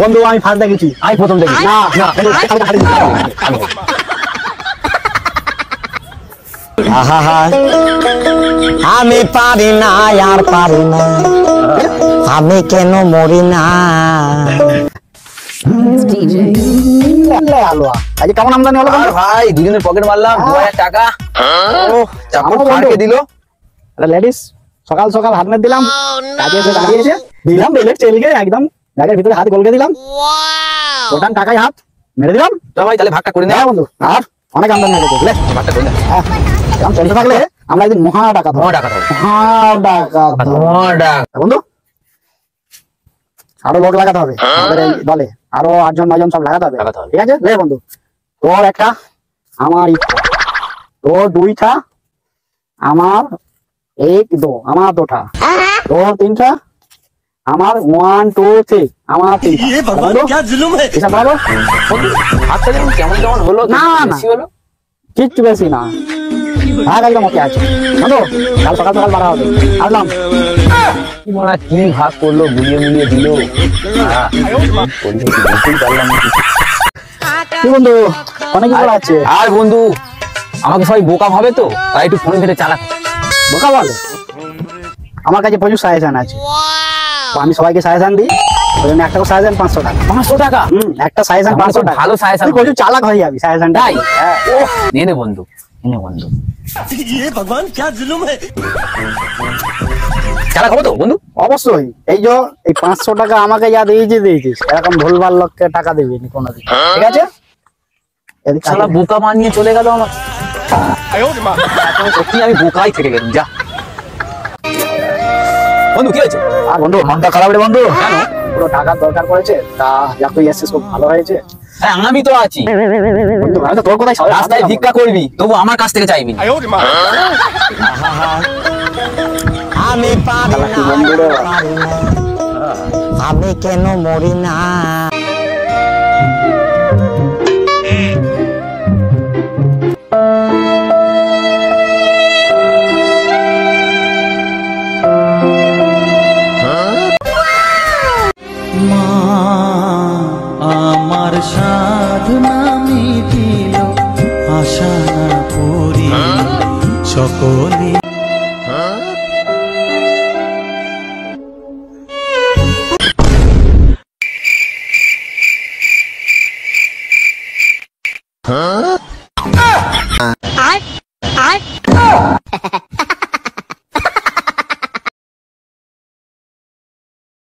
বন্ধু আমি ফার্স্ট দেখেছি, আমি প্রথম দেখি। না না আমি পারি না আর পারি না, আমি কেন মরি না। আলোয়া আজকে কেমন আমদানি হলো আর ভাই দুজনের পকেট মারলাম 2000 টাকা। ও চাপড় ফাড়কে দিল। লেডিস সকাল সকাল হাত মেরে দিলাম, কাজে এসে দাঁড়িয়েছে দিলাম বেলেট চেলকে একদম ব্যাগের ভিতরে হাত গলকে দিলাম, ওটান টাকায় হাত মেরে দিলাম। তো ভাই তাহলে ভাগটা করে নে বন্ধু, আর অনেক আমদানি হয়ে গেছে ভাগটা করে নে। এখন চলতে থাকলে আমরা একদিন মহা ডাকাত হবো। বন্ধু আরো লোক লাগাতে হবে আমাদের এই দলে, আরো 8 জন 9 জন সব লাগাতে হবে, ঠিক আছে? লে বন্ধু, তোর একটা আমার তোর 2টা আমার 1 2 আমার 2টা তোর 3টা আমার 1 2 3 আমার 3টা। ये भगवान क्या जुल्म है। ऐसा বলো হাতটা যেমন কেমন কেমন হলো, না বেশি হলো কিচ্ছু বেশি না, ভাগ একদম ওকে আছে বন্ধু। কাল সকাল সকাল বাড়া হবে, আসলাম। কি বলা কি ভাগ করলো, গুলিয়ে মুলিয়ে দিল। কি বন্ধু অনেক বড় আছে। আর বন্ধু আমাকে সবাই বোকা ভাবে, তো তাই একটু ফোন ঘেটে চালাক। বোকা বলে? আমার কাছে প্রচুর সাজেশন আছে, তো আমি সবাইকে সাজেশন দিই। ওই জন্য একটা সাজেশন 500 টাকা। 500 টাকা? একটা সাজেশন 500 টাকা। ভালো সাজেশন, তুই প্রচুর চালাক হয়ে যাবি সাজেশন। তাই নে নে বন্ধু, নে বন্ধু। ये भगवान क्या जुल्म है। চালাক হবো তো বন্ধু? অবশ্যই। এই যে এই 500 টাকা আমাকে যা দিয়েছিস এরকম ভুলভাল লোককে টাকা দিবি নি কোনোদিন, ঠিক আছে? শালা বোকা বানিয়ে চলে গেল আমার। সত্যি আমি বোকাই থেকে গেলাম। যা বন্ধু, কি হয়েছে? আর বন্ধু মনটা খারাপ রে বন্ধু। কেন? পুরো টাকার দরকার পড়েছে, তা যা তুই এসেছিস খুব ভালো হয়েছে। হ্যাঁ আমি তো আছি বন্ধু, আমি তো তোর কথাই রাস্তায় ভিক্ষা করবি, তবু আমার কাছ থেকে চাইবি না। আমি পারি না আর পারি না, আমি কেন মরি না। আমার সাধনা মিটিল, আশা না করি সকলে।